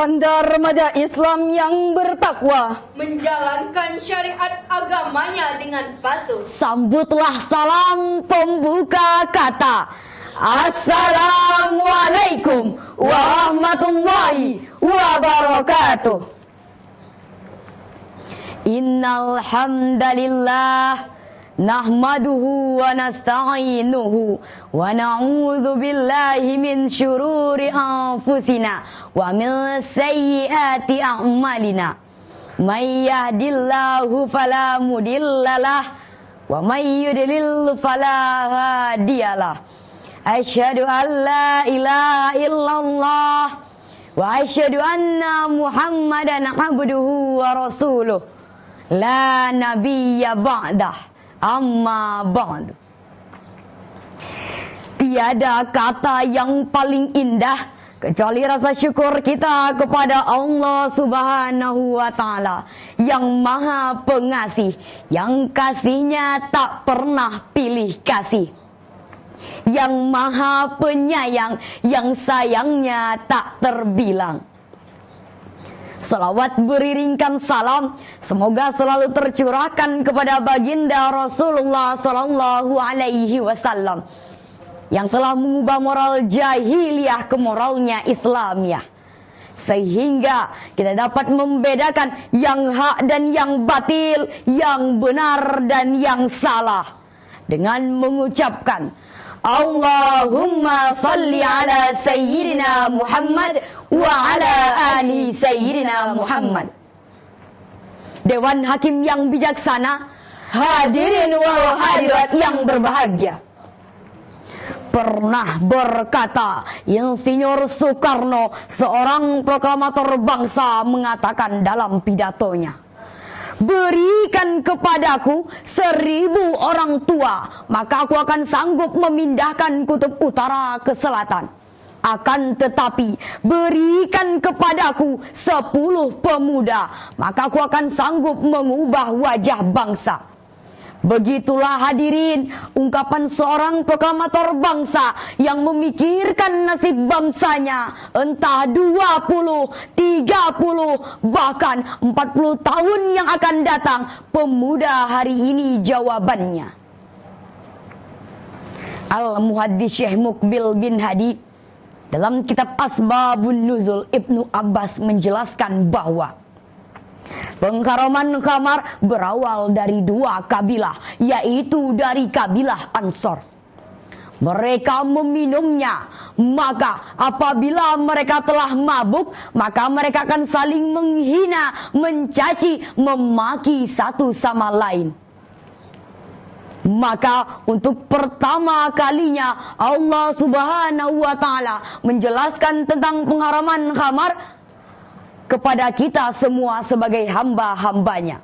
tanda remaja Islam yang bertakwa, menjalankan syariat agamanya dengan patuh. Sambutlah salam pembuka kata, Assalamualaikum warahmatullahi wabarakatuh. Innal hamdalillah nahmaduhu wa nasta'inuhu wa na'udzu billahi min syururi anfusina wa min sayyiati a'malina. May yahdihillahu fala mudhillalah wa may yudlil fala hadiyalah. Asyhadu an la ilaha illallah wa asyhadu anna Muhammadan abduhu wa rasuluh. La nabiyya ba'dah. Amma ba'du. Tiada kata yang paling indah kecuali rasa syukur kita kepada Allah Subhanahu wa Ta'ala yang Maha Pengasih, yang kasihnya tak pernah pilih kasih, yang Maha Penyayang, yang sayangnya tak terbilang. Salawat beriringkan salam semoga selalu tercurahkan kepada baginda Rasulullah Sallallahu Alaihi Wasallam yang telah mengubah moral jahiliyah ke moralnya Islamiyah, sehingga kita dapat membedakan yang hak dan yang batil, yang benar dan yang salah, dengan mengucapkan Allahumma salli ala Sayyidina Muhammad wa ala ali Sayyidina Muhammad. Dewan Hakim yang bijaksana, hadirin wal hadirat yang berbahagia, pernah berkata Insinyur Soekarno, seorang proklamator bangsa, mengatakan dalam pidatonya, berikan kepadaku 1000 orang tua, maka aku akan sanggup memindahkan kutub utara ke selatan. Akan tetapi berikan kepadaku 10 pemuda, maka aku akan sanggup mengubah wajah bangsa. Begitulah hadirin ungkapan seorang proklamator bangsa yang memikirkan nasib bangsanya entah 20, 30, bahkan 40 tahun yang akan datang. Pemuda hari ini jawabannya. Al-Muhaddis Syekh Mukbil bin Hadi dalam kitab Asbabun Nuzul Ibnu Abbas menjelaskan bahwa pengharaman khamar berawal dari 2 kabilah, yaitu dari kabilah Ansor. Mereka meminumnya, maka apabila mereka telah mabuk, maka mereka akan saling menghina, mencaci, memaki satu sama lain. Maka untuk pertama kalinya Allah Subhanahu wa Ta'ala menjelaskan tentang pengharaman khamar kepada kita semua sebagai hamba-hambanya.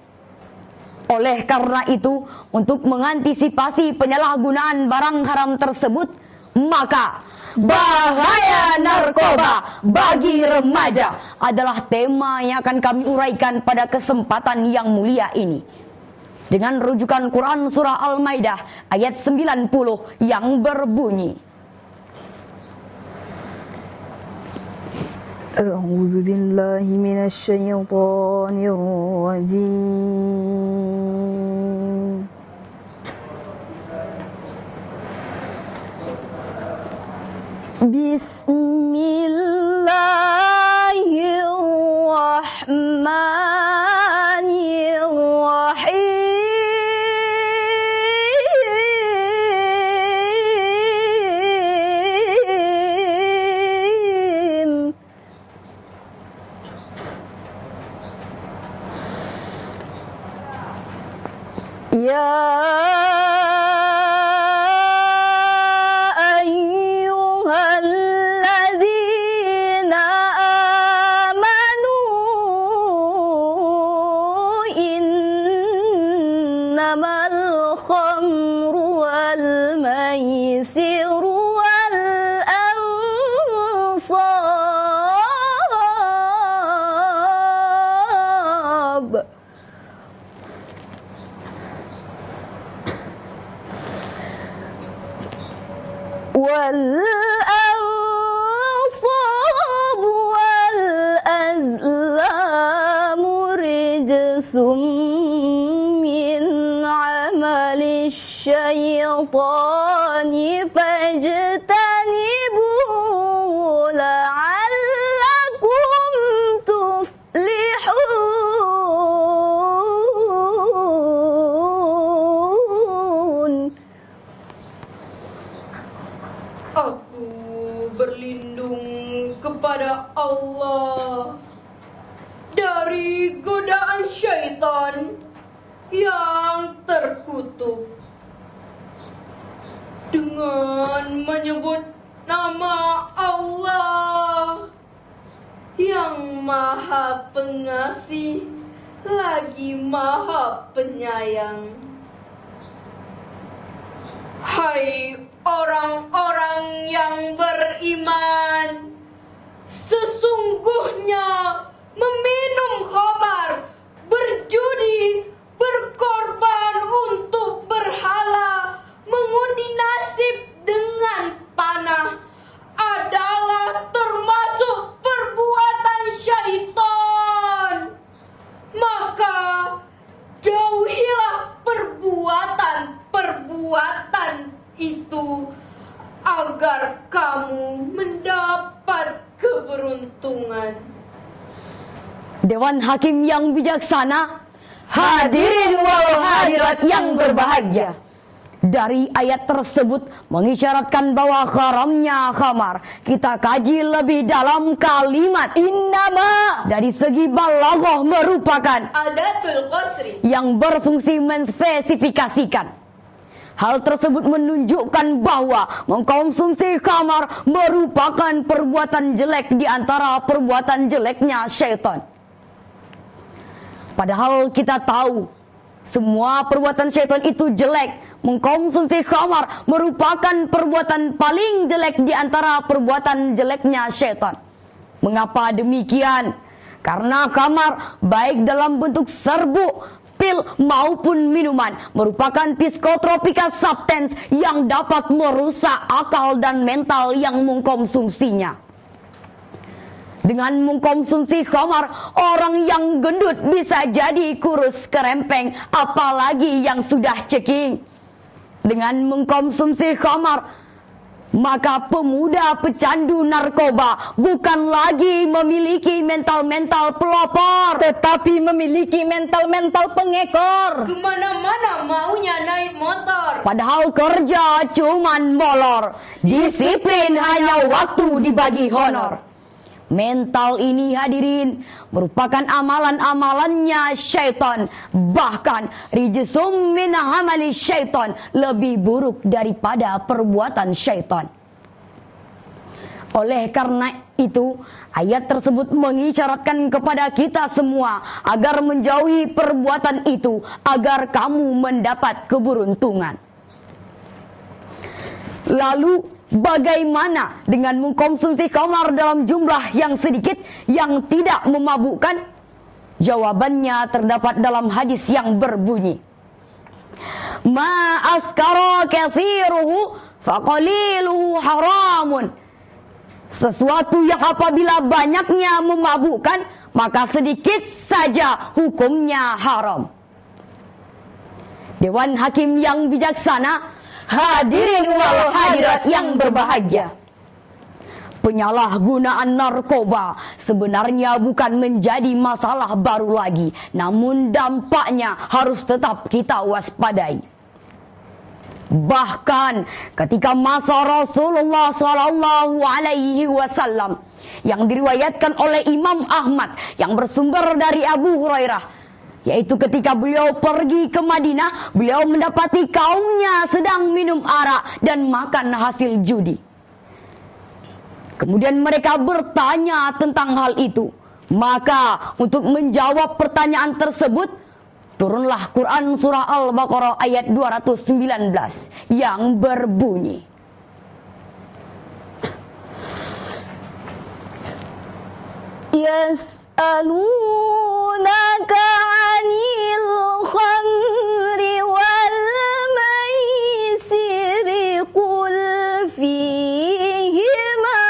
Oleh karena itu, untuk mengantisipasi penyalahgunaan barang haram tersebut, maka bahaya narkoba bagi remaja adalah tema yang akan kami uraikan pada kesempatan yang mulia ini, dengan rujukan Quran Surah Al-Maidah ayat 90 yang berbunyi, A'udzu billahi minasy syaithanir rajim. Ya ayyuhalladzina amanu innamal khamru wal maisiru wal ansab والأنصاب والأزلام rijsum min amali syaitani fajtanibuhu la'allakum tuflihun. Aku berlindung kepada Allah dari godaan syaitan yang terkutuk dengan menyebut nama Allah yang Maha Pengasih lagi Maha Penyayang. Hai orang-orang yang beriman, sesungguhnya meminum khamar, berjudi, berkorban untuk berhala, mengundi nasib dengan panah adalah termasuk perbuatan syaitan. Maka jauhilah perbuatan-perbuatan itu agar kamu mendapat keberuntungan. Dewan Hakim yang bijaksana, hadirin wal hadirat yang berbahagia. Dari ayat tersebut mengisyaratkan bahwa haramnya khamar. Kita kaji lebih dalam kalimat innama. Dari segi balaghah merupakan Adatul qasri yang berfungsi menspesifikasikan. Hal tersebut menunjukkan bahwa mengkonsumsi khamar merupakan perbuatan jelek di antara perbuatan jeleknya syaitan. Padahal kita tahu semua perbuatan syaitan itu jelek. Mengkonsumsi khamar merupakan perbuatan paling jelek di antara perbuatan jeleknya syaitan. Mengapa demikian? Karena khamar baik dalam bentuk serbuk, pil maupun minuman merupakan psikotropika substance yang dapat merusak akal dan mental yang mengkonsumsinya. Dengan mengkonsumsi khamar, orang yang gendut bisa jadi kurus kerempeng, apalagi yang sudah ceking. Dengan mengkonsumsi khamar, maka pemuda pecandu narkoba bukan lagi memiliki mental-mental pelopor, tetapi memiliki mental-mental pengekor. kemana-mana maunya naik motor. Padahal kerja cuman molor, disiplin hanya waktu dibagi honor. Mental ini hadirin merupakan amalan-amalannya syaitan. Bahkan rijsum min amali syaitan, lebih buruk daripada perbuatan syaitan. Oleh karena itu, ayat tersebut mengisyaratkan kepada kita semua agar menjauhi perbuatan itu, agar kamu mendapat keberuntungan. Lalu bagaimana dengan mengkonsumsi khamar dalam jumlah yang sedikit yang tidak memabukkan? Jawabannya terdapat dalam hadis yang berbunyi, ma askara kathiruhu faqaliluhu haramun. Sesuatu yang apabila banyaknya memabukkan, maka sedikit saja hukumnya haram. Dewan Hakim yang bijaksana, hadirin wal hadirat yang berbahagia. Penyalahgunaan narkoba sebenarnya bukan menjadi masalah baru lagi, namun dampaknya harus tetap kita waspadai. Bahkan ketika masa Rasulullah SAW yang diriwayatkan oleh Imam Ahmad yang bersumber dari Abu Hurairah, yaitu ketika beliau pergi ke Madinah, beliau mendapati kaumnya sedang minum arak dan makan hasil judi. Kemudian mereka bertanya tentang hal itu. Maka untuk menjawab pertanyaan tersebut, turunlah Quran surah Al-Baqarah ayat 219 yang berbunyi, Yas'alunaka 'anil khamri wal maisiri qul fihima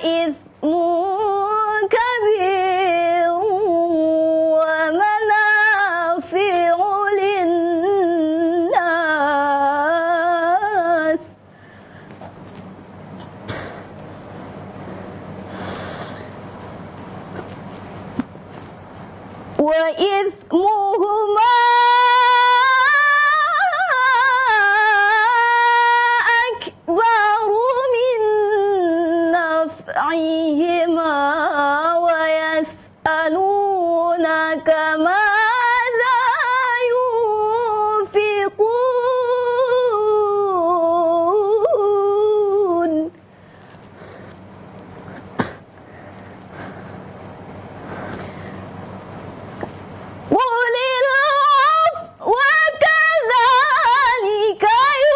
ithmun kabir وإثمهما أكبر من نفعهما ويسألونك ماذا ينفقون قل العفو وكذلك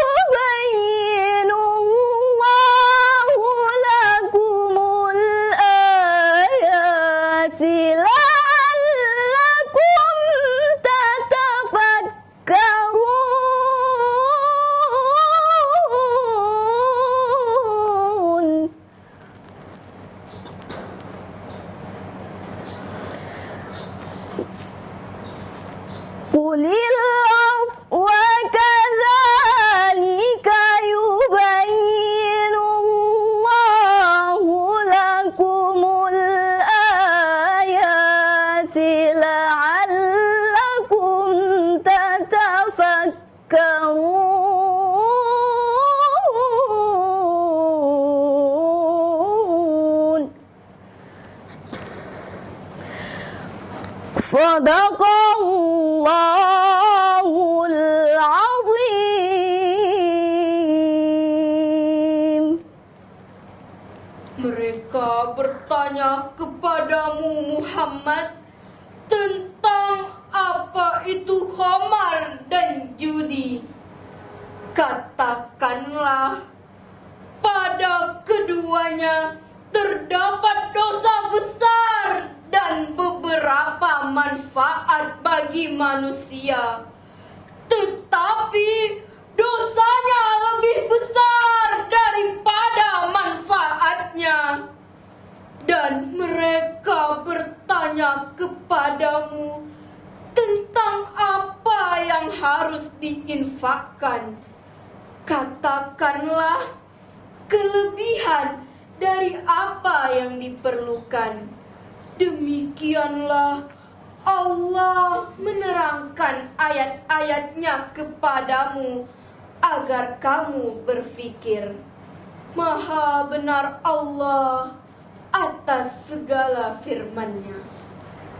يبين الله لكم الآيات لعلكم تتفكرون قل العفو وكذلك يبين الله لكم الآيات لعلكم تتفكرون صدق الله العظيم. Mereka bertanya kepadamu Muhammad tentang apa itu khamar dan judi. Katakanlah, pada keduanya terdapat dosa besar dan beberapa manfaat bagi manusia. Tetapi dosanya lebih besar daripada manfaatnya. Dan mereka bertanya kepadamu tentang apa yang harus diinfakkan. Katakanlah, kelebihan dari apa yang diperlukan. Demikianlah Allah menerangkan ayat-ayatnya kepadamu agar kamu berfikir. Maha benar Allah atas segala firman-Nya.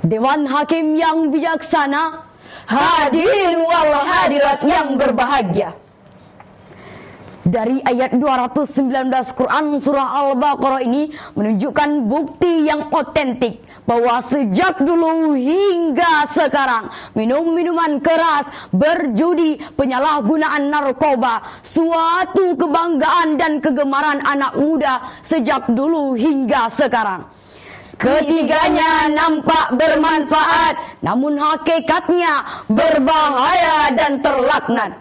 Dewan Hakim yang bijaksana, hadirin wal hadirat yang berbahagia. Dari ayat 219 Quran surah Al-Baqarah ini menunjukkan bukti yang otentik bahwa sejak dulu hingga sekarang minum-minuman keras, berjudi, penyalahgunaan narkoba suatu kebanggaan dan kegemaran anak muda sejak dulu hingga sekarang. Ketiganya nampak bermanfaat, namun hakikatnya berbahaya dan terlaknat.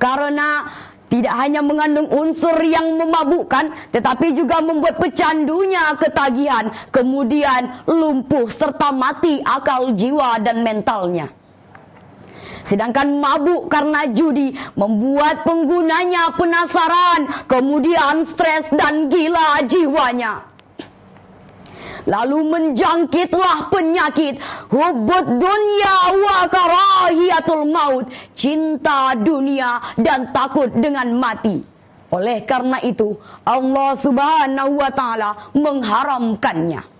Karena tidak hanya mengandung unsur yang memabukkan, tetapi juga membuat pecandunya ketagihan, kemudian lumpuh serta mati akal jiwa dan mentalnya. Sedangkan mabuk karena judi membuat penggunanya penasaran, kemudian stres dan gila jiwanya. Lalu menjangkitlah penyakit hubbud dunya wa karahiyatul maut, cinta dunia dan takut dengan mati. Oleh karena itu Allah Subhanahu wa taala mengharamkannya.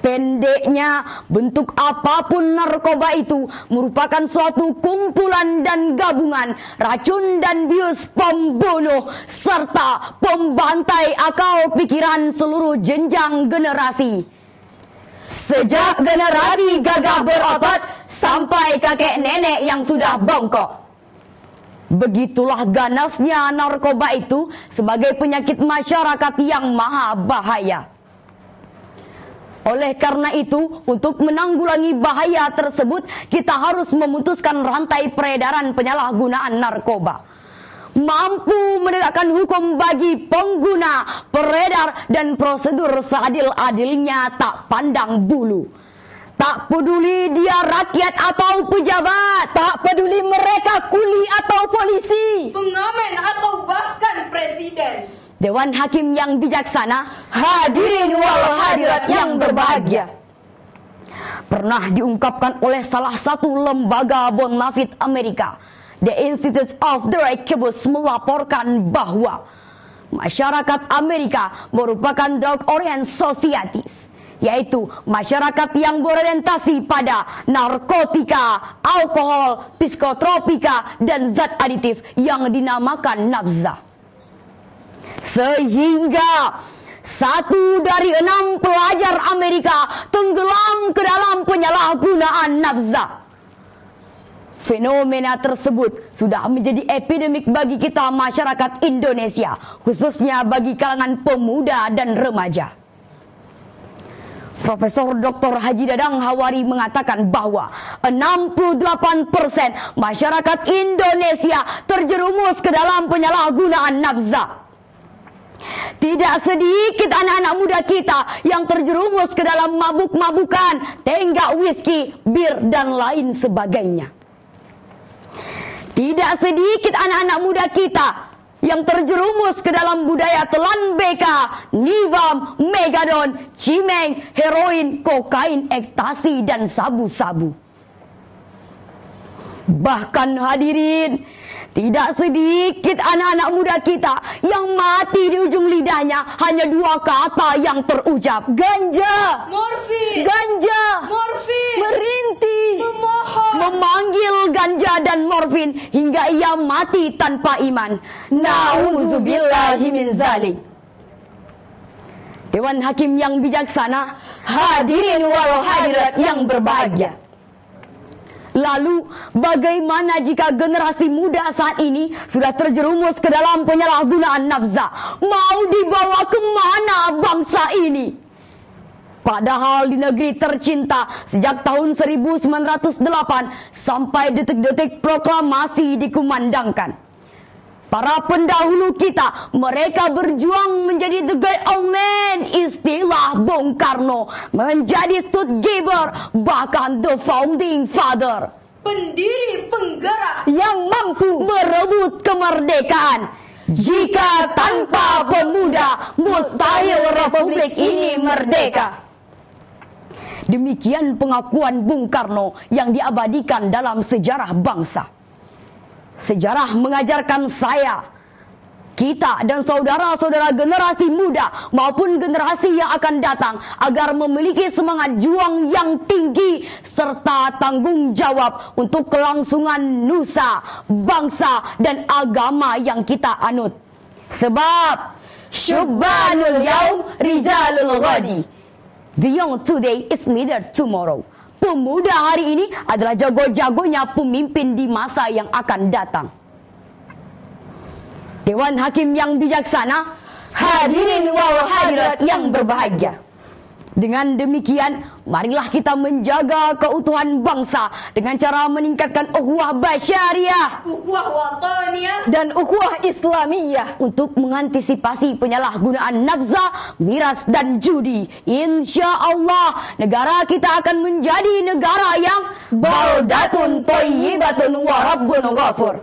Pendeknya, bentuk apapun narkoba itu merupakan suatu kumpulan dan gabungan racun dan bius pembunuh serta pembantai akal pikiran seluruh jenjang generasi. Sejak generasi gagah berotot sampai kakek nenek yang sudah bongkok. Begitulah ganasnya narkoba itu sebagai penyakit masyarakat yang maha bahaya. Oleh karena itu, untuk menanggulangi bahaya tersebut, kita harus memutuskan rantai peredaran penyalahgunaan narkoba. Mampu menegakkan hukum bagi pengguna, peredar, dan prosedur seadil-adilnya tak pandang bulu. Tak peduli dia rakyat atau pejabat, tak peduli mereka kuli atau polisi, pengamen atau bahkan presiden. Dewan Hakim yang bijaksana, hadirin wal hadirat yang berbahagia. pernah diungkapkan oleh salah satu lembaga bonafit Amerika, The Institute of the Archivist, melaporkan bahwa masyarakat Amerika merupakan drug-oriented societies, yaitu masyarakat yang berorientasi pada narkotika, alkohol, psikotropika, dan zat aditif yang dinamakan nafza. Sehingga 1 dari 6 pelajar Amerika tenggelam ke dalam penyalahgunaan nafza. Fenomena tersebut sudah menjadi epidemik bagi kita masyarakat Indonesia, khususnya bagi kalangan pemuda dan remaja. Profesor Dr. Haji Dadang Hawari mengatakan bahwa 68% masyarakat Indonesia terjerumus ke dalam penyalahgunaan nafza. Tidak sedikit anak-anak muda kita yang terjerumus ke dalam mabuk-mabukan, tenggak whisky, bir, dan lain sebagainya. Tidak sedikit anak-anak muda kita yang terjerumus ke dalam budaya telan beka, nivam, megadon, cimeng, heroin, kokain, ekstasi, dan sabu-sabu. Bahkan hadirin, tidak sedikit anak-anak muda kita yang mati di ujung lidahnya hanya 2 kata yang terucap: ganja, Morfin, ganja, morfin, merintih, memohon, memanggil ganja dan morfin hingga ia mati tanpa iman. Nauzubillahi min zalik. Dewan Hakim yang bijaksana, hadirin wal hadirat yang berbahagia. Lalu bagaimana jika generasi muda saat ini sudah terjerumus ke dalam penyalahgunaan nafza? Mau dibawa kemana bangsa ini? Padahal di negeri tercinta sejak tahun 1908 sampai detik-detik proklamasi dikumandangkan, para pendahulu kita, mereka berjuang menjadi the great old man, istilah Bung Karno, menjadi Stuttgart, bahkan the founding father, pendiri penggerak yang mampu merebut kemerdekaan. Jika tanpa pemuda, mustahil republik ini merdeka. Demikian pengakuan Bung Karno yang diabadikan dalam sejarah bangsa. Sejarah mengajarkan saya, kita dan saudara-saudara generasi muda maupun generasi yang akan datang agar memiliki semangat juang yang tinggi serta tanggung jawab untuk kelangsungan nusa, bangsa, dan agama yang kita anut. Sebab syubbanul yaum rijalul ghadi. The young today is leader tomorrow. Pemuda hari ini adalah jago-jagonya pemimpin di masa yang akan datang. Dewan Hakim yang bijaksana, hadirin wal hadirat yang berbahagia. Dengan demikian, marilah kita menjaga keutuhan bangsa dengan cara meningkatkan ukhuwah basyariah, ukhuwah wataniyah, dan ukhuwah islamiyah untuk mengantisipasi penyalahgunaan nafza, miras, dan judi. Insya Allah, negara kita akan menjadi negara yang baldatun thayyibatun wa rabbun ghafur.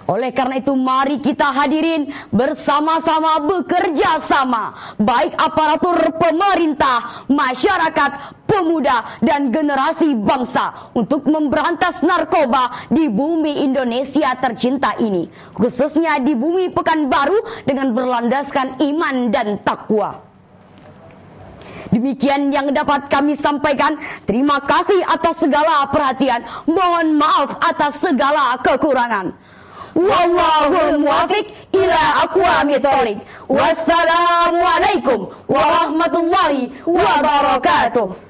Oleh karena itu, mari kita hadirin bersama-sama bekerja sama, baik aparatur pemerintah, masyarakat, pemuda, dan generasi bangsa untuk memberantas narkoba di bumi Indonesia tercinta ini, khususnya di bumi Pekanbaru dengan berlandaskan iman dan takwa. Demikian yang dapat kami sampaikan. Terima kasih atas segala perhatian. Mohon maaf atas segala kekurangan. Wallahul muwafiq ila aqwamit thoriq. Wassalamualaikum warahmatullahi wabarakatuh.